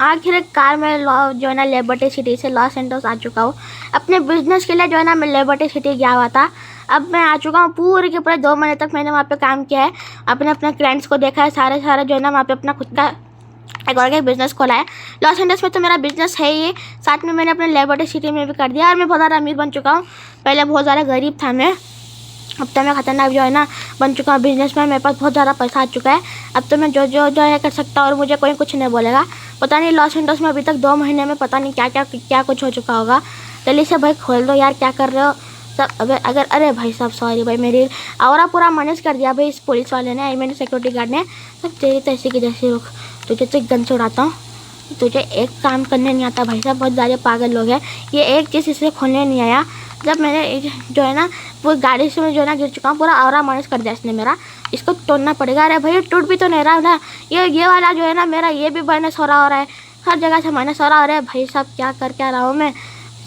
आखिरकार मैं जो है ना लिबर्टी सिटी से लॉस एंटोस आ चुका हूँ। अपने बिजनेस के लिए जो है ना मैं लिबर्टी सिटी गया हुआ था। अब मैं आ चुका हूँ। पूरे के पूरे 2 महीने तक मैंने वहाँ पे काम किया है। अपने अपने क्लाइंट्स को देखा है। सारे जो है ना वहाँ पे अपना खुद का एक और बिजनेस खोला है। लॉस एंटोस में तो मेरा बिजनेस है ही, साथ में मैंने अपने लिबर्टी सिटी में भी कर दिया और मैं बहुत ज़्यादा अमीर बन चुका हूँ। पहले बहुत ज़्यादा गरीब था मैं, अब तो मैं खतरनाक जो है ना बन चुका हूँ बिजनेस में। मेरे पास बहुत ज़्यादा पैसा आ चुका है। अब तो मैं जो है कर सकता हूँ और मुझे कोई कुछ नहीं बोलेगा। पता नहीं लॉस एंटोस में अभी तक 2 महीने में पता नहीं क्या कुछ हो चुका होगा। जल्दी से भाई खोल दो यार, क्या कर रहे हो सब। अरे भाई साहब सॉरी भाई, मेरी और पूरा मैनेज कर दिया भाई इस पुलिस वाले ने, मेरे सिक्योरिटी गार्ड ने। सब तेरी तैसी की जैसी। रुक, तुझे तो एक गन से उड़ाता हूँ। तुझे एक काम करने नहीं आता भाई साहब, बहुत ज़्यादा पागल लोग हैं। ये एक चीज़ इसे खोलने नहीं आया। जब मैंने जो है ना वो गाड़ी से जो है ना गिर चुका हूँ, पूरा आवरा माइनस कर दिया इसने मेरा। इसको तोड़ना पड़ेगा। अरे भाई टूट भी तो नहीं रहा ना। ये वाला जो है ना मेरा, ये भी माइनस हो रहा है। हर जगह से माइनस हो रहा है। भाई साहब क्या रहा हूँ मैं।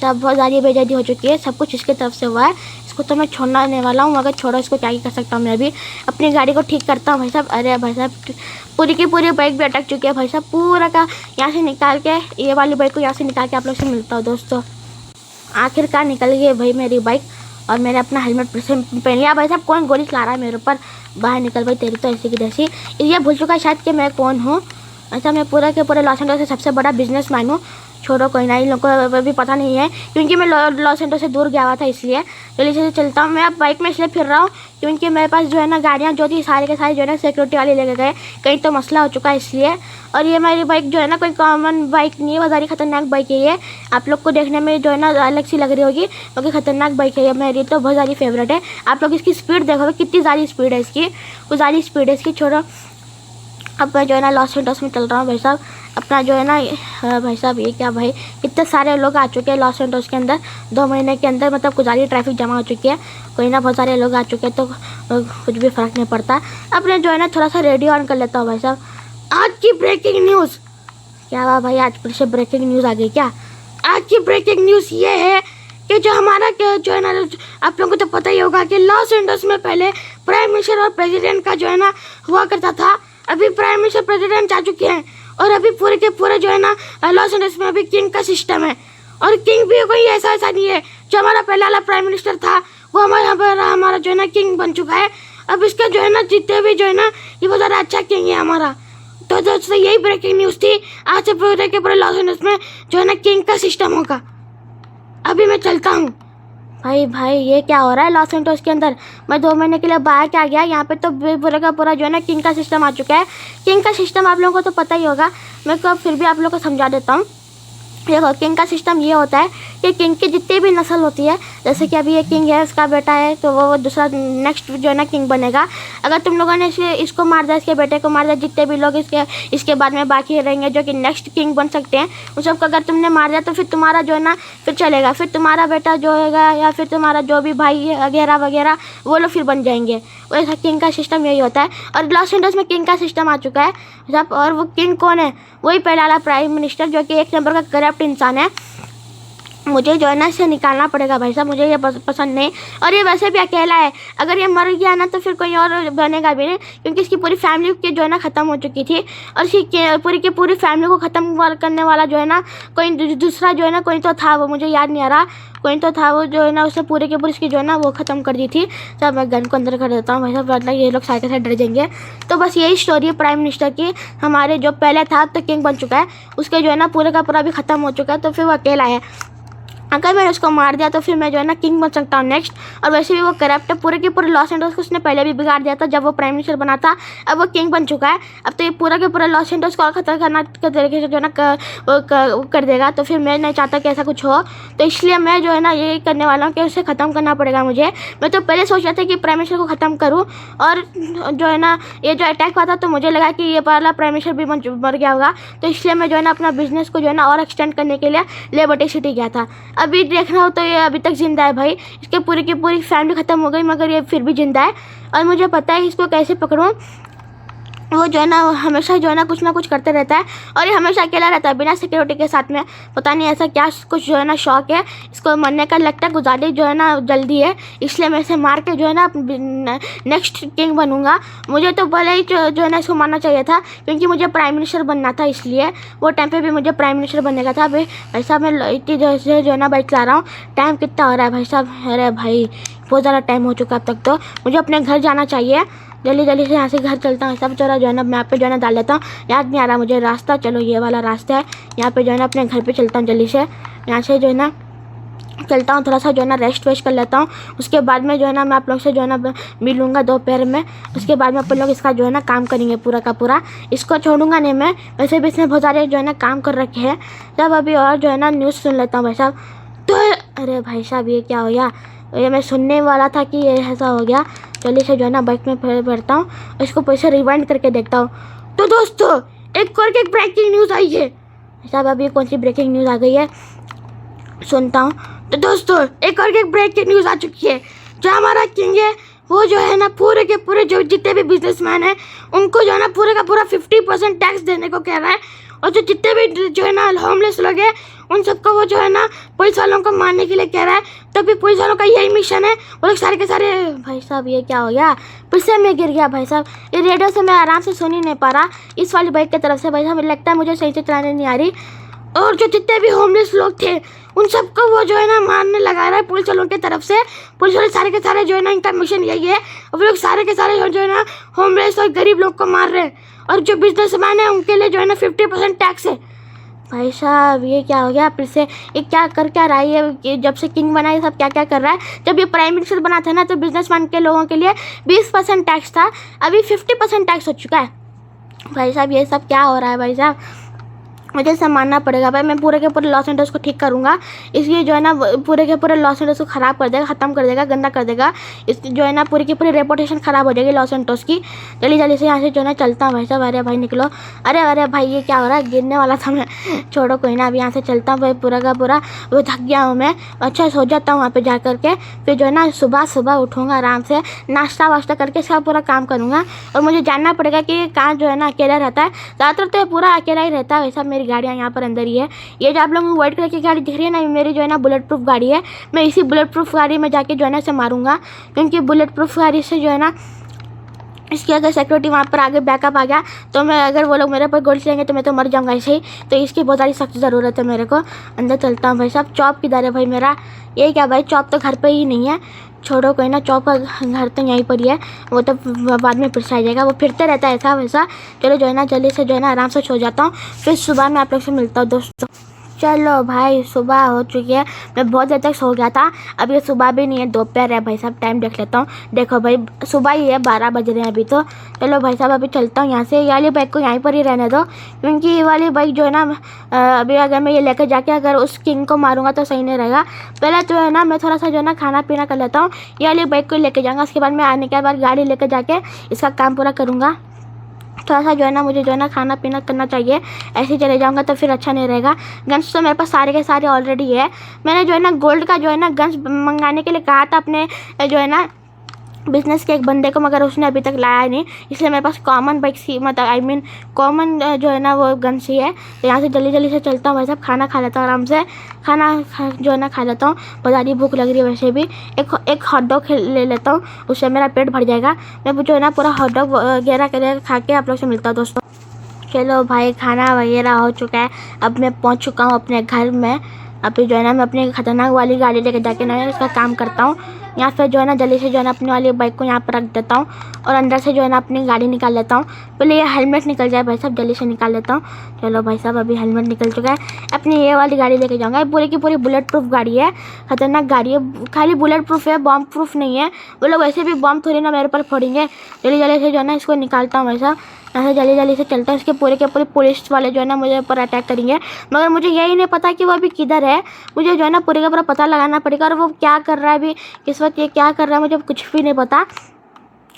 सब बहुत ज़्यादा बेइज्जती हो चुकी है। सब कुछ इसकी तरफ से हुआ है। इसको तो मैं छोड़ना नहीं वाला हूँ। अगर छोड़ो इसको क्या ही कर सकता हूँ। मैं अभी अपनी गाड़ी को ठीक करता हूँ भाई साहब। अरे भाई साहब पूरी की पूरी बाइक भी अटक चुकी है भाई साहब। पूरा का यहाँ से निकाल के, ये वाली बाइक को यहाँ से निकाल के आप लोग से मिलता हूँ दोस्तों। आखिरकार निकल गई भाई मेरी बाइक और मैंने अपना हेलमेट पहन लिया। भाई साहब कौन गोली चला रहा है मेरे ऊपर। बाहर निकल भाई, तेरी तो ऐसी की जैसी। ये भूल चुका है शायद कि मैं कौन हूँ। अच्छा, मैं पूरा के पूरे लॉस एंटोस से सबसे बड़ा बिजनेसमैन हूँ। छोड़ो कोई ना, इन लोगों को अभी पता नहीं है क्योंकि मैं लॉस एंटोस से दूर गया हुआ था, इसलिए जल्दी से चलता हूँ। मैं अब बाइक में इसलिए फिर रहा हूँ क्योंकि मेरे पास जो है ना गाड़ियाँ जो थी सारे के सारे जो है ना सिक्योरिटी वाले लेके गए। कहीं तो मसला हो चुका है इसलिए। और ये मेरी बाइक जो है ना कोई कॉमन बाइक नहीं है, बहुत सारी खतरनाक बाइक है ये। आप लोग को देखने में जो है ना अलग सी लग रही होगी क्योंकि खतरनाक बाइक है ये। मेरी तो बहुत ज़्यादा फेवरेट है। आप लोग इसकी स्पीड देखोगे कितनी ज़्यादा स्पीड है इसकी, कुछ ज़्यादा स्पीड है इसकी। छोड़ो, अब मैं जो है ना लॉस एंटोस में चल रहा हूँ भाई साहब। अपना जो है ना भाई साहब ये क्या भाई, इतने सारे लोग आ चुके हैं लॉस एंटोस के अंदर 2 महीने के अंदर। मतलब कुछ ज़्यादा ट्रैफिक जमा हो चुकी है। कोई ना, बहुत सारे लोग आ चुके हैं तो कुछ भी फ़र्क नहीं पड़ता। अब मैं जो है ना थोड़ा सा रेडियो ऑन कर लेता हूँ भाई साहब। आज की ब्रेकिंग न्यूज़। क्या हुआ भाई, आज फिर से ब्रेकिंग न्यूज़ आ गई क्या। आज की ब्रेकिंग न्यूज़ ये है कि जो हमारा जो है ना, आप लोगों को तो पता ही होगा कि लॉस एंटोस में पहले प्राइम मिनिस्टर और प्रेसिडेंट का जो है ना हुआ करता था। अभी प्राइम मिनिस्टर प्रेसिडेंट आ चुके हैं और अभी पूरे के पूरे जो है ना लॉस एंटोस में अभी किंग का सिस्टम है। और किंग भी कोई ऐसा नहीं है। जो हमारा पहला वाला प्राइम मिनिस्टर था वो हमारा जो है ना किंग बन चुका है। अब इसका जो है ना जितने भी जो है ना ये बहुत ज़्यादा अच्छा किंग है हमारा। तो दोस्तों यही ब्रेकिंग न्यूज़ थी। आज से पूरे के पूरे लॉस एंटोस में जो है ना किंग का सिस्टम होगा। अभी मैं चलता हूँ। भाई ये क्या हो रहा है लॉस एंटोस के अंदर। मैं 2 महीने के लिए बाहर क्या गया, यहाँ पे तो पूरा का पूरा जो है ना किंग का सिस्टम आ चुका है। किंग का सिस्टम आप लोगों को तो पता ही होगा, मैं को फिर भी आप लोगों को समझा देता हूँ। देखो, किंग का सिस्टम ये होता है कि किंग की जितनी भी नस्ल होती है, जैसे कि अभी ये किंग है, इसका बेटा है, तो वो दूसरा नेक्स्ट जो है ना किंग बनेगा। अगर तुम लोगों ने इसको मार दिया, इसके बेटे को मार दिया, जितने भी लोग इसके बाद में बाकी रहेंगे जो कि नेक्स्ट किंग बन सकते हैं, उन सबको अगर तुमने मार दिया तो फिर तुम्हारा जो है ना फिर चलेगा। फिर तुम्हारा बेटा जो होगा या फिर तुम्हारा जो भी भाई वगैरह वगैरह वो लोग फिर बन जाएंगे। वैसा किंग का सिस्टम यही होता है। और लॉस एंटोस में किंग का सिस्टम आ चुका है सब। और वो किंग कौन है, वही पहला वाला प्राइम मिनिस्टर जो कि 1 नंबर का करप्ट इंसान है। मुझे जो है ना इसे निकालना पड़ेगा भाई साहब, मुझे ये पसंद नहीं। और ये वैसे भी अकेला है, अगर ये मर गया ना तो फिर कोई और बनेगा भी नहीं क्योंकि इसकी पूरी फैमिली की जो है ना ख़त्म हो चुकी थी। और इसकी पूरी की पूरी फैमिली को ख़त्म करने वाला जो है ना कोई दूसरा जो है ना कोई तो था, वो मुझे याद नहीं आ रहा। कोई तो था वो जो है ना उससे पूरे के पूरी इसकी जो है ना वो ख़त्म कर दी थी। सब मैं गन को अंदर कर देता हूँ भाई साहब, मतलब ये लोग साइकिल से डर जाएंगे। तो बस यही स्टोरी है प्राइम मिनिस्टर की। हमारे जो पहले था तो किंग बन चुका है, उसके जो है ना पूरे का पूरा भी ख़त्म हो चुका है, तो फिर वो अकेला है। अगर मैंने उसको मार दिया तो फिर मैं जो है ना किंग बन सकता हूँ नेक्स्ट। और वैसे भी वो करप्ट है, पूरे के पूरे लॉस एंटोस को उसने पहले भी बिगाड़ दिया था जब वो प्राइम मिनिस्टर बना था। अब वो किंग बन चुका है। अब तो ये पूरा के पूरा लॉस एंटोस को खतरनाक तरीके से जो है ना वो कर देगा। तो फिर मैं नहीं चाहता कि ऐसा कुछ हो, तो इसलिए मैं जो है ना ये करने वाला हूँ कि उसे ख़त्म करना पड़ेगा मुझे। मैं तो पहले सोच रहा था कि प्राइम मिनिस्टर को ख़त्म करूँ, और जो है ना ये जो अटैक हुआ था तो मुझे लगा कि ये पहला प्राइम मिनिस्टर भी मर गया होगा। तो इसलिए मैं जो है ना अपना बिजनेस को जो है ना और एक्सटेंड करने के लिए लिबर्टी सिटी गया था। अभी देखना हो तो ये अभी तक ज़िंदा है भाई। इसके पूरी की पूरी फैमिली ख़त्म हो गई मगर ये फिर भी ज़िंदा है। और मुझे पता है इसको कैसे पकड़ूं। वो जो है ना हमेशा जो है ना कुछ करते रहता है और ये हमेशा अकेला रहता है बिना सिक्योरिटी के साथ में। पता नहीं ऐसा क्या कुछ जो है ना शौक है इसको मरने का, लगता है गुजारी जो है ना जल्दी है, इसलिए मैं इसे मार के जो है ना नेक्स्ट किंग बनूंगा। मुझे तो भले ही जो है ना इसको मारना चाहिए था क्योंकि मुझे प्राइम मिनिस्टर बनना था, इसलिए वो टाइम पे भी मुझे प्राइम मिनिस्टर बनने का था। अभी भाई साहब मैं इतनी जो है ना बाइक चला रहा हूँ। टाइम कितना हो रहा है भाई साहब? अरे भाई बहुत ज़्यादा टाइम हो चुका अब तक, तो मुझे अपने घर जाना चाहिए। जल्दी जल्दी से यहाँ से घर चलता हूँ। सब चौरा जो है ना मैप पे जो है ना डाल लेता हूँ, याद नहीं आ रहा मुझे रास्ता। चलो ये वाला रास्ता है, यहाँ पे जो है ना अपने घर पे चलता हूँ जल्दी से। यहाँ से जो है ना चलता हूँ, थोड़ा सा जो है ना रेस्ट वेस्ट कर लेता हूँ। उसके बाद में जो है ना मैं आप लोग से जो है ना मिलूँगा दोपहर में। उसके बाद में अपन लोग इसका जो है ना काम करेंगे पूरा का पूरा, इसको छोड़ूंगा नहीं मैं। वैसे भी इसने बहुत सारे जो है ना काम कर रखे हैं। तब अभी और जो है ना न्यूज़ सुन लेता हूँ भाई साहब। तो अरे भाई साहब ये क्या हो गया? ये मैं सुनने वाला था कि ये ऐसा हो गया। जल्दी से जो है ना बाइक में बैठता हूँ, इसको पैसे रिवाइंड करके देखता हूँ। तो दोस्तों एक और एक ब्रेकिंग न्यूज़ आई है साहब। अभी कौन सी ब्रेकिंग न्यूज़ आ गई है सुनता हूँ। तो दोस्तों एक और एक ब्रेकिंग न्यूज़ आ चुकी है। जो हमारा किंग है वो जो है ना पूरे के पूरे जो जितने भी बिजनेसमैन हैं उनको जो है ना पूरे का पूरा 50% टैक्स देने को कह रहा है। और जो जितने भी जो है ना होमलेस लोग हैं उन सबको वो जो है ना पुलिस वालों को मारने के लिए कह रहा है। तभी पुलिस वालों का यही मिशन है। वो लोग सारे के सारे, भाई साहब ये क्या हो गया? फिर से मैं गिर गया भाई साहब। ये रेडियो से मैं आराम से सुन ही नहीं पा रहा इस वाली बाइक की तरफ से। भाई साहब लगता है मुझे सही से चलाने नहीं आ रही। और जो जितने भी होमलेस लोग थे उन सबको वो जो है ना मारने लगा रहा है पुलिस वालों की तरफ से। पुलिस वाले सारे के सारे जो है ना इनका मिशन यही है। और वो लोग सारे के सारे जो है ना होमलेस और गरीब लोग को मार रहे हैं। और जो बिजनेसमैन है उनके लिए जो है ना 50% टैक्स है। भाई साहब ये क्या हो गया? फिर से ये क्या कर क्या रहा है ये? जब से किंग बना ये सब क्या क्या कर रहा है? जब ये प्राइम मिनिस्टर बना था ना तो बिजनेसमैन के लोगों के लिए 20% टैक्स था, अभी 50% टैक्स हो चुका है। भाई साहब ये सब क्या हो रहा है भाई साहब? मुझे संभालना पड़ेगा भाई। मैं पूरे के पूरे लॉस एंजल्स को ठीक करूँगा। इसलिए जो है ना पूरे के पूरे लॉस एंजल्स को ख़राब कर देगा, ख़त्म कर देगा, गंदा कर देगा। इस जो है ना पूरी की पूरी रेपुटेशन ख़राब हो जाएगी लॉस एंजल्स की। जल्दी जल्दी से यहाँ से जो है ना चलता हूँ भाई साहब। अरे भाई निकलो। अरे भाई ये क्या हो रहा है? गिरने वाला था मैं। छोड़ो कोई ना, अभी यहाँ से चलता हूँ भाई पूरा का पूरा। वो थक गया हूँ मैं। अच्छा सो जाता हूँ वहाँ पर जा करके। फिर जो है ना सुबह सुबह उठूँगा आराम से, नाश्ता वाश्ता करके इसका पूरा काम करूँगा। और मुझे जानना पड़ेगा कि कहाँ जो है ना अकेला रहता है। ज़्यादातर तो पूरा अकेला ही रहता है वैसा। मेरी गाड़ियाँ यहाँ पर अंदर ही है। ये जो आप लोगों को व्हाइट कलर की गाड़ी दिख रही है ना, मेरी जो है ना बुलेट प्रूफ गाड़ी है। मैं इसी बुलेट प्रूफ गाड़ी में जाके जो है ना इसे मारूंगा क्योंकि बुलेट प्रूफ गाड़ी से जो है ना इसकी अगर सिक्योरिटी वहाँ पर आगे बैकअप आ गया तो मैं, अगर वो लोग मेरे पर गोली चलेंगे तो मैं तो मर जाऊँगा ऐसे ही। तो इसकी बहुत सारी सख्त ज़रूरत है मेरे को। अंदर चलता हूँ भाई साहब। चॉप किधर है भाई मेरा? ये क्या भाई, चॉप तो घर पे ही नहीं है। छोड़ो कोई ना, चौप का घर तो यहीं पर ही है। वो तो बाद में फिर से आ जाएगा, वो फिरते रहता है ऐसा वैसा। चलो जो है ना जल्दी से जो है ना आराम से सो जाता हूँ। फिर सुबह में आप लोग से मिलता हूँ दोस्तों। चलो भाई सुबह हो चुकी है। मैं बहुत देर तक सो गया था। अब ये सुबह भी नहीं है, दोपहर है भाई साहब। टाइम देख लेता हूँ। देखो भाई सुबह ही है, 12 बज रहे हैं अभी तो। चलो भाई साहब अभी चलता हूँ यहाँ से। ये वाली बाइक को यहीं पर ही रहने दो क्योंकि ये वाली बाइक जो है ना अभी अगर मैं ये लेकर जाके अगर उस किंग को मारूंगा तो सही नहीं रहेगा। पहले तो है ना मैं थोड़ा सा जो है ना खाना पीना कर लेता हूँ। ये वाली बाइक को लेकर जाऊँगा, उसके बाद मैं आने के बाद गाड़ी लेकर जाके इसका काम पूरा करूँगा। थोड़ा सा जो है ना मुझे जो है ना खाना पीना करना चाहिए। ऐसे चले जाऊंगा तो फिर अच्छा नहीं रहेगा। गन्स तो मेरे पास सारे के सारे ऑलरेडी है। मैंने जो है ना गोल्ड का जो है ना गन्स मंगाने के लिए कहा था अपने जो है ना बिजनेस के एक बंदे को, मगर उसने अभी तक लाया नहीं। इसलिए मेरे पास कॉमन बाइक सी मतलब कॉमन जो है ना वो गन सी है। तो यहाँ से जल्दी जल्दी से चलता हूँ भाई साहब। खाना खा लेता हूँ आराम से। जो है ना खा लेता हूँ। बहुत ज़्यादा भूख लग रही है वैसे भी। एक हॉट डॉग ले लेता हूँ, उससे मेरा पेट भर जाएगा। मैं जो है ना पूरा हॉट डॉग वगैरह खा के आप लोग से मिलता हूँ दोस्तों। चलो भाई खाना वगैरह हो चुका है। अब मैं पहुँच चुका हूँ अपने घर में। अभी जो है ना मैं अपनी खतरनाक वाली गाड़ी लेके जाके ना इसका काम करता हूँ। यहाँ पे जो है ना जल्दी से जो है ना अपनी वाली बाइक को यहाँ पर रख देता हूँ और अंदर से जो है ना अपनी गाड़ी निकाल लेता हूँ। पहले ये हेलमेट निकल जाए भाई साहब, जल्दी से निकाल लेता हूँ। चलो भाई साहब अभी हेलमेट निकल चुका है। अपनी ये वाली गाड़ी लेके जाऊँगा। ये पूरी की पूरी बुलेट प्रूफ गाड़ी है, खतरनाक गाड़ी है। खाली बुलेट प्रूफ है, बॉम्ब प्रूफ नहीं है। वो लोग वैसे भी बॉम्ब थोड़ी ना मेरे पर फोड़ेंगे। जल्दी जल्दी से जो है ना इसको निकालता हूँ भाई साहब। ऐसे जल्दी जल्दी से चलता है। इसके पूरे के पूरे पुलिस वाले जो है ना मुझे ऊपर अटैक करेंगे, मगर मुझे यही नहीं पता कि वो अभी किधर है। मुझे जो है ना पूरे का पूरा पता लगाना पड़ेगा और वो क्या कर रहा है अभी इस वक्त, ये क्या कर रहा है मुझे कुछ भी नहीं पता।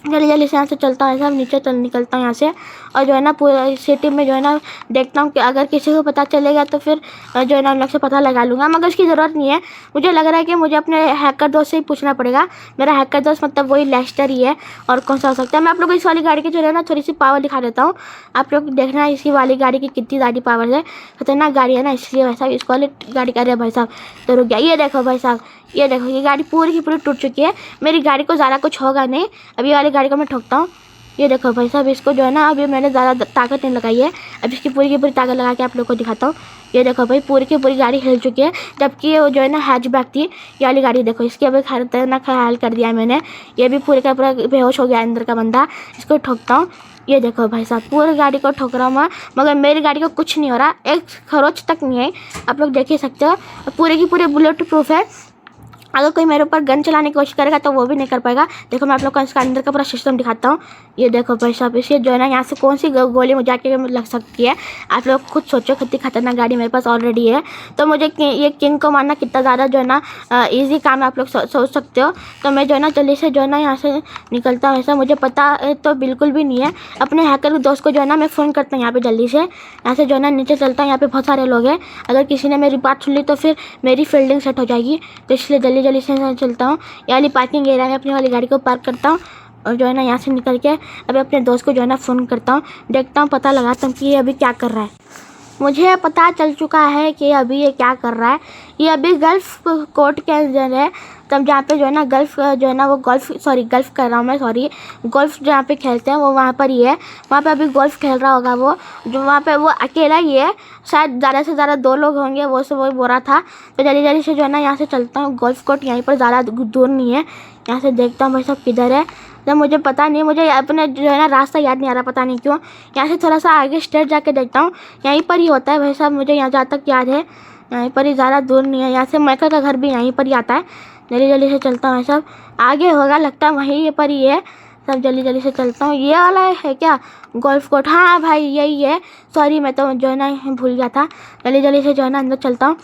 जल्दी जल्दी से यहाँ से चलता हूँ, सब नीचे चल निकलता हूँ यहाँ से। और जो है ना पूरा सिटी में जो है ना देखता हूँ कि अगर किसी को पता चलेगा तो फिर जो है ना उन लोग से पता लगा लूँगा, मगर उसकी ज़रूरत नहीं है। मुझे लग रहा है कि मुझे अपने हैकर दोस्त से ही पूछना पड़ेगा। मेरा हैकर दोस्त मतलब वही लेस्टर ही है, और कौन सा हो सकता है। मैं आप लोग को इस वाली गाड़ी की जो है ना थोड़ी सी पावर दिखा देता हूँ। आप लोग देखना इसी वाली गाड़ी की कितनी ज़्यादा पावर है। खतरनाक गाड़ी है ना, इसलिए भाई साहब इसको वाली गाड़ी का भाई साहब तो रुक गया। ये देखो भाई साहब, ये देखो ये गाड़ी पूरी की पूरी टूट चुकी है। मेरी गाड़ी को ज़्यादा कुछ होगा नहीं। अभी वाली गाड़ी को मैं ठोकता हूँ। ये देखो भाई साहब, इसको जो है ना अभी मैंने ज़्यादा ताकत नहीं लगाई है। अब इसकी पूरी की पूरी ताकत लगा के आप लोग को दिखाता हूँ। ये देखो भाई पूरी की पूरी गाड़ी हिल चुकी है, जबकि ये जो है ना हैचबैक थी। ये वाली गाड़ी देखो, इसकी अभी खतरनाक ख्याल कर दिया मैंने। ये भी पूरे का पूरा बेहोश हो गया अंदर का बंदा। इसको ठोकता हूँ। ये देखो भाई साहब पूरी गाड़ी को ठोक रहा हूँ मैं, मगर मेरी गाड़ी को कुछ नहीं हो रहा, एक खरोच तक नहीं है। आप लोग देख ही सकते हो, पूरी की पूरी बुलेट प्रूफ है। अगर कोई मेरे ऊपर गन चलाने की कोशिश करेगा तो वो भी नहीं कर पाएगा। देखो मैं आप लोग को इसका अंदर का पूरा सिस्टम दिखाता हूँ। ये देखो भाई साहब, इसे जो है ना यहाँ से कौन सी गोली मुझे जाके लग सकती है। आप लोग खुद सोचो, कितनी खतरनाक गाड़ी मेरे पास ऑलरेडी है। तो मुझे ये किंग को मारना कितना ज़्यादा जो है ना ईजी काम है, आप लोग सोच सकते हो। तो मैं जो है ना जल्दी से जो है ना यहाँ से निकलता हूँ। ऐसा मुझे पता तो बिल्कुल भी नहीं है। अपने हैकर दोस्त को जो है ना मैं फ़ोन करता हूँ यहाँ पर जल्दी से। यहाँ से जो है ना नीचे चलता हूँ, यहाँ पर बहुत सारे लोग हैं। अगर किसी ने मेरी बात सुन ली तो फिर मेरी फील्डिंग सेट हो जाएगी, तो इसलिए जल्दी से चलता हूँ। ये वाली पार्किंग एरिया में अपनी वाली गाड़ी को पार्क करता हूँ, और जो है ना यहाँ से निकल के अभी अपने दोस्त को जो है ना फ़ोन करता हूँ। देखता हूँ, पता लगाता हूँ कि ये अभी क्या कर रहा है। मुझे पता चल चुका है कि अभी ये क्या कर रहा है। ये अभी गल्फ़ कोर्ट के अंदर है, तब जहाँ पे जो है ना गल्फ़ जो है ना वो गल्फ़ कर रहा हूँ मैं, गोल्फ़ जहाँ पे खेलते हैं वो वहाँ पर ही है। वहाँ पे अभी गोल्फ़ खेल रहा होगा वो, जो वहाँ पे वो अकेला ही है। शायद ज़्यादा से ज़्यादा 2 लोग होंगे, वो सब वही बोल रहा था। तो जल्दी से जो है ना यहाँ से चलता हूँ। गोल्फ़ कोर्ट यहीं पर ज़्यादा दूर नहीं है। यहाँ से देखता हूँ भाई साहब किधर है। तो मुझे पता नहीं, मुझे अपने जो है ना रास्ता याद नहीं आ रहा, पता नहीं क्यों। यहाँ से थोड़ा सा आगे स्ट्रेट जाके देखता हूँ, यहीं पर ही होता है भाई साहब। मुझे यहाँ जहाँ तक याद है यहीं पर ही, ज़्यादा दूर नहीं है। यहाँ से मैकर का घर भी यहीं पर ही आता है। जल्दी से चलता हूँ भाई साहब, आगे होगा लगता है, वहीं पर ही है सब। जल्दी से चलता हूँ। ये वाला है क्या गोल्फ कोर्ट? हाँ भाई यही है। सॉरी मैं तो जो है ना भूल गया था। जल्दी से जो है ना अंदर चलता हूँ।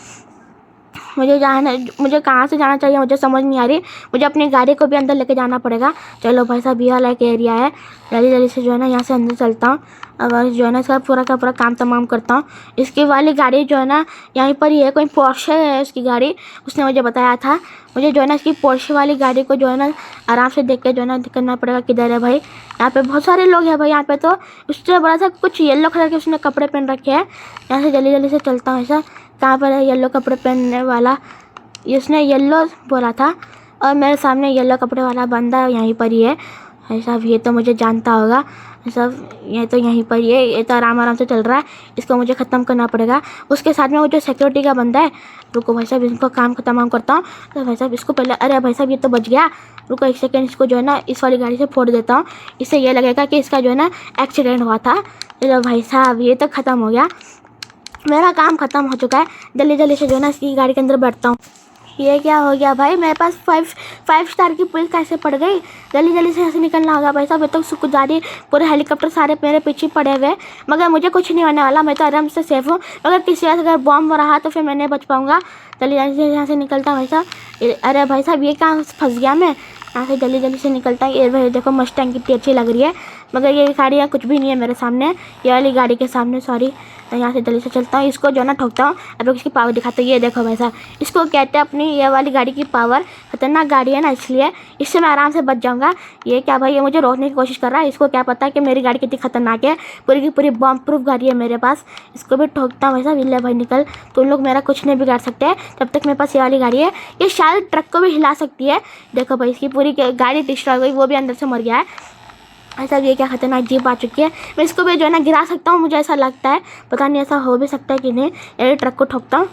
मुझे कहाँ से जाना चाहिए मुझे समझ नहीं आ रही। मुझे अपनी गाड़ी को भी अंदर लेके जाना पड़ेगा। चलो भाई साहब, ये वाला एक एरिया है। जल्दी से जो है ना यहाँ से अंदर चलता हूँ, और जो है ना इसका पूरा का पूरा काम तमाम करता हूँ। इसकी वाली गाड़ी जो है ना यहीं पर ही है, कोई पोर्शे है उसकी गाड़ी, उसने मुझे बताया था। मुझे जो है ना इसकी पोर्शे वाली गाड़ी को जो है ना आराम से देख के जो है ना करना पड़ेगा किधर है भाई। यहाँ पे बहुत सारे लोग हैं भाई। यहाँ पे तो उससे बड़ा सा कुछ येलो कलर के उसने कपड़े पहन रखे हैं। यहाँ से जल्दी से चलता हूँ। ऐसा कहाँ पर है येलो कपड़े पहनने वाला? इसने येलो बोला था, और मेरे सामने येलो कपड़े वाला बंदा यहीं पर ही है। ऐसा ये तो मुझे जानता होगा सब, ये तो यहीं पर ही है। ये तो आराम से चल रहा है, इसको मुझे ख़त्म करना पड़ेगा। उसके साथ में वो जो सिक्योरिटी का बंदा है, रुको भाई साहब इनको काम तमाम करता हूँ। तो भाई साहब इसको पहले, अरे भाई साहब ये तो बच गया। रुको 1 सेकेंड, इसको जो है ना इस वाली गाड़ी से फोड़ देता हूँ। इससे ये लगेगा कि इसका जो है ना एक्सीडेंट हुआ था। चलो भाई साहब ये तो ख़त्म हो गया, मेरा काम ख़त्म हो चुका है। जल्दी से जो है ना इसकी गाड़ी के अंदर बैठता हूँ। ये क्या हो गया भाई, मेरे पास 5 स्टार की पुलिस कैसे पड़ गई? जल्दी से यहाँ से निकलना होगा भाई साहब। तो कुछ ज़्यादा पूरे हेलीकॉप्टर सारे मेरे पीछे पड़े हुए, मगर मुझे कुछ नहीं होने वाला। मैं तो आराम से सेफ हूँ। अगर किसी वजह से अगर बॉम्ब रहा तो फिर मैं नहीं बच पाऊँगा। जल्दी से यहाँ से निकलता भाई साहब। अरे भाई साहब ये कहाँ फंस गया मैं? यहाँ से जल्दी से निकलता है। ये भाई देखो मस्टैंग कितनी अच्छी लग रही है, मगर ये गाड़ी कुछ भी नहीं है मेरे सामने, ये वाली गाड़ी के सामने, सॉरी। यहाँ से जल्दी से चलता हूँ, इसको जो है ना ठोकता हूँ। अब लोग इसकी पावर दिखाते हैं। ये देखो भाई साहब, इसको कहते हैं अपनी ये वाली गाड़ी की पावर। खतरनाक गाड़ी है ना, इसलिए इससे मैं आराम से बच जाऊँगा। ये क्या भाई, ये मुझे रोकने की कोशिश कर रहा है। इसको क्या पता है कि मेरी गाड़ी कितनी खतरनाक है। पूरी की पूरी बॉम्ब प्रूफ गाड़ी है मेरे पास। इसको भी ठोकता हूँ भाई साहब। इल्ले भाई निकल, तुम लोग मेरा कुछ नहीं बिगाड़ सकते जब तक मेरे पास ये वाली गाड़ी है। ये शायद ट्रक को भी हिला सकती है। देखो भाई इसकी पूरी गाड़ी डिस्ट्रॉय हो गई, वो भी अंदर से मर गया है। ऐसा ये क्या खतरनाक जीप आ चुकी है। मैं इसको भी जो है ना गिरा सकता हूँ, मुझे ऐसा लगता है। पता नहीं ऐसा हो भी सकता है कि नहीं। ये ट्रक को ठोकता हूँ।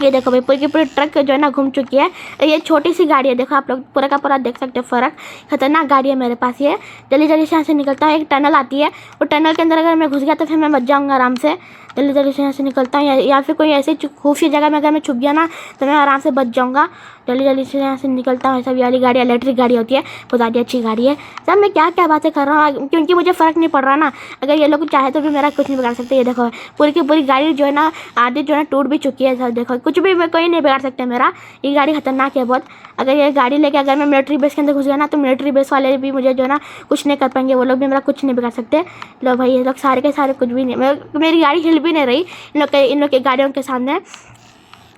ये देखो भाई पूरी की पूरी ट्रक जो है ना घूम चुकी है। ये छोटी सी गाड़ी है, देखो आप लोग पूरा का पूरा देख सकते हो फ़र्क। खतरनाक गाड़ी है मेरे पास ये। जल्दी से यहाँ से निकलता हूँ। एक टनल आती है, वो टनल के अंदर अगर मैं घुस गया तो फिर मैं बच जाऊँगा आराम से। जल्दी से यहाँ से निकलता हूँ, या फिर कोई ऐसी खुफिया जगह में अगर मैं छुप गया ना तो मैं आराम से बच जाऊँगा। जल्दी से यहाँ से निकलता हूँ। सब ये वाली गाड़ी इलेक्ट्रिक गाड़ी होती है, बहुत ज़्यादा अच्छी गाड़ी है। सब मैं क्या बातें कर रहा हूँ, क्योंकि मुझे फ़र्क नहीं पड़ रहा ना। अगर ये लोग चाहे तो भी मेरा कुछ नहीं बिगाड़ सकते। ये देखो पूरी की पूरी गाड़ी जो है ना आधी जो है ना टूट भी चुकी है। सब देखो कुछ भी मैं कोई नहीं बिगाड़ सकते मेरा। ये गाड़ी खतरनाक है बहुत। अगर ये गाड़ी लेके अगर मैं मिलिट्री बेस के अंदर घुस गया ना तो मिलिट्री बेस वाले भी मुझे जो है ना कुछ नहीं कर पाएंगे, वो लोग भी मेरा कुछ नहीं बिगाड़ सकते। लो भाई ये लोग सारे के सारे कुछ भी नहीं, मेरी गाड़ी हिल भी नहीं रही इन लोग की गाड़ियों के सामने।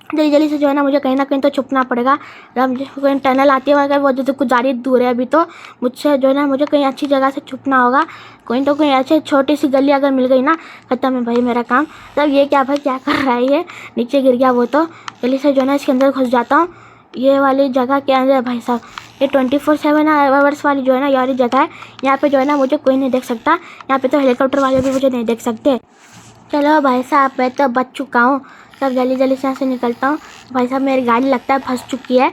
जल्दी जल्दी से जो है ना मुझे कहीं ना कहीं तो छुपना पड़ेगा। अब कोई टनल आती है मगर वो जो कुछ ज़्यादा दूर है अभी, तो मुझसे जो है ना मुझे कहीं अच्छी जगह से छुपना होगा। कोई तो कोई ऐसे छोटी सी गली अगर मिल गई ना खत्म है भाई मेरा काम। तब ये क्या भाई क्या कर रहा है, ये नीचे गिर गया वो। तो जल्दी से जो है ना इसके अंदर घुस जाता हूँ। ये वाली जगह के अंदर भाई साहब ये 24/7 आवर्स वाली जो है ना यार जगह है। यहाँ पे जो है ना मुझे कोई नहीं देख सकता। यहाँ पे तो हेलीकॉप्टर वाले भी मुझे नहीं देख सकते। चलो भाई साहब मैं तो बच चुका हूँ। तब जल्दी जल्दी से यहाँ से निकलता हूँ। भाई साहब मेरी गाड़ी लगता है फंस चुकी है।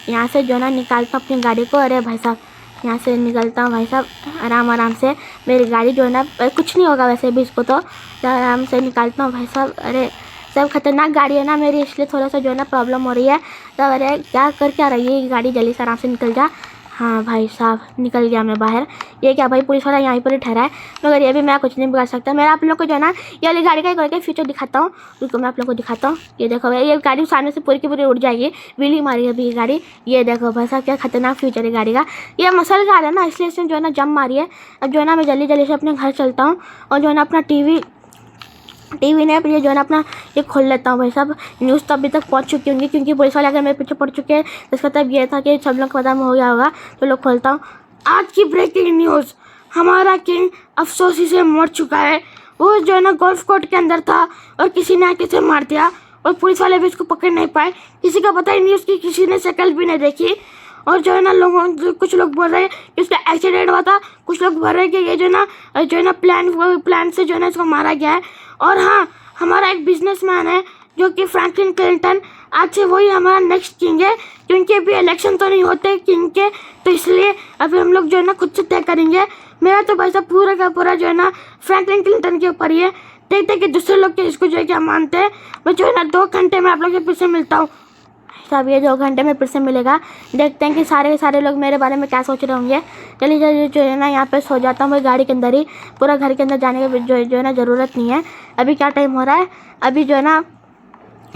यहाँ से जो है ना निकालता हूँ अपनी गाड़ी को। अरे भाई साहब यहाँ से निकलता हूँ भाई साहब आराम आराम से। मेरी गाड़ी जो है ना कुछ नहीं होगा वैसे भी इसको, तो आराम से निकालता हूँ भाई साहब। अरे सब खतरनाक गाड़ी है ना मेरी, इसलिए थोड़ा सा जो है ना प्रॉब्लम हो रही है। तब अरे क्या रही है ये गाड़ी, जल्दी से आराम से निकल जा। हाँ भाई साहब निकल गया मैं बाहर। ये क्या भाई पुलिस वाला यहीं पर ही ठहरा है, मगर ये भी मैं कुछ नहीं बिगाड़ सकता। मैं आप लोग को जो है ना ये वाली गाड़ी का एक करके फ्यूचर दिखाता हूँ। रुको मैं आप लोग को दिखाता हूँ। ये देखो भाई ये गाड़ी सामने से पूरी की पूरी उड़ जाएगी, व्हीली मारी अभी ये गाड़ी। ये देखो भाई साहब क्या खतरनाक फ्यूचर है गाड़ी का। ये मसल कार है ना इसलिए इसने जो है ना जम मारी है। अब जो है ना मैं जल्दी जल्दी से अपने घर चलता हूँ और जो है ना अपना टीवी ने ये जो है ना अपना ये खोल लेता हूँ भाई साहब। न्यूज़ तो अभी तक पहुँच चुकी होंगी क्योंकि पुलिस वाले अगर मेरे पीछे पड़ चुके हैं तो इसका मतलब ये था कि सब लोग खत्म हो गया होगा। तो लोग खोलता हूँ। आज की ब्रेकिंग न्यूज़, हमारा किंग अफसोसी से मर चुका है। वो जो है ना गोल्फ कोर्ट के अंदर था और किसी ने आके उसे मार दिया और पुलिस वाले भी उसको पकड़ नहीं पाए। किसी का पता ही नहीं, उसकी किसी ने शक्ल भी नहीं देखी। और जो है ना कुछ लोग बोल रहे हैं कि उसका एक्सीडेंट हुआ था, कुछ लोग बोल रहे हैं कि ये जो है ना प्लान से जो है ना इसको मारा गया है। और हाँ हमारा एक बिजनेसमैन है जो कि फ्रैंकलिन क्लिंटन, आज से वही हमारा नेक्स्ट किंग है। क्योंकि अभी इलेक्शन तो नहीं होते किंग के, तो इसलिए अभी हम लोग जो है ना खुद से तय करेंगे। मेरा तो भाई साहब पूरा का पूरा जो है ना फ्रैंकलिन क्लिंटन के ऊपर ही है। देखते कि दूसरे लोग के इसको जो है क्या मानते हैं। मैं जो है ना 2 घंटे में आप लोग से फिर से मिलता हूँ। सब ये 2 घंटे में फिर से मिलेगा। देखते हैं कि सारे के सारे लोग मेरे बारे में क्या सोच रहे होंगे। चलिए जल्दी जो है ना यहाँ पे सो जाता हूँ मैं गाड़ी के अंदर ही। पूरा घर के अंदर जाने की जो है ना ज़रूरत नहीं है। अभी क्या टाइम हो रहा है, अभी जो है ना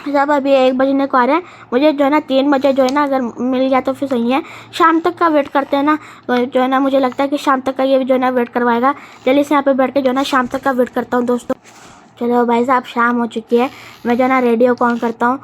सब अभी 1 बजने को आ रहे हैं। मुझे जो है ना 3 बजे जो है ना अगर मिल गया तो फिर सही है। शाम तक का वेट करते हैं ना, जो है ना मुझे लगता है कि शाम तक का ये जो है ना वेट करवाएगा। जल्दी से यहाँ पे बैठ के जो है ना शाम तक का वेट करता हूँ दोस्तों। चलो भाई साहब शाम हो चुकी है, मैं जो है ना रेडियो ऑन करता हूँ।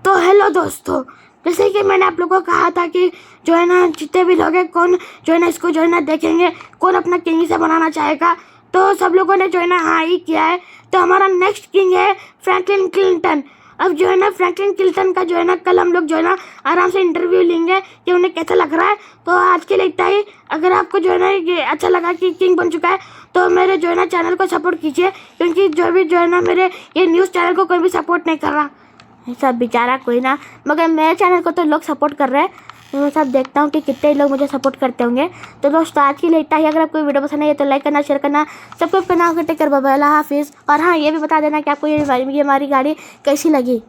तो हेलो दोस्तों, जैसे कि मैंने आप लोगों को कहा था कि जो है ना जितने भी लोग हैं कौन जो है ना इसको जो है ना देखेंगे, कौन अपना किंग से बनाना चाहेगा, तो सब लोगों ने जो है ना हाँ ही किया है। तो हमारा नेक्स्ट किंग है फ्रैंकलिन क्लिंटन। अब जो है ना फ्रैंकलिन क्लिंटन का जो है ना कल हम लोग जो है ना आराम से इंटरव्यू लेंगे कि उन्हें कैसा लग रहा है। तो आज के लिए इतना ही। अगर आपको जो है ना ये अच्छा लगा कि किंग बन चुका है तो मेरे जो है ना चैनल को सपोर्ट कीजिए, क्योंकि जो है ना मेरे ये न्यूज़ चैनल को कोई भी सपोर्ट नहीं कर रहा। सब बेचारा कोई ना, मगर मेरे चैनल को तो लोग सपोर्ट कर रहे हैं। तो मैं सब देखता हूँ कि कितने लोग मुझे सपोर्ट करते होंगे। तो दोस्तों आज के लिए इतना ही। अगर आपको वीडियो पसंद है तो लाइक करना, शेयर करना, सब्सक्राइब करना। टेक केयर, बाय बाय, अल्लाह हाफिज़। और हाँ ये भी बता देना कि आपको ये हमारी गाड़ी कैसी लगी।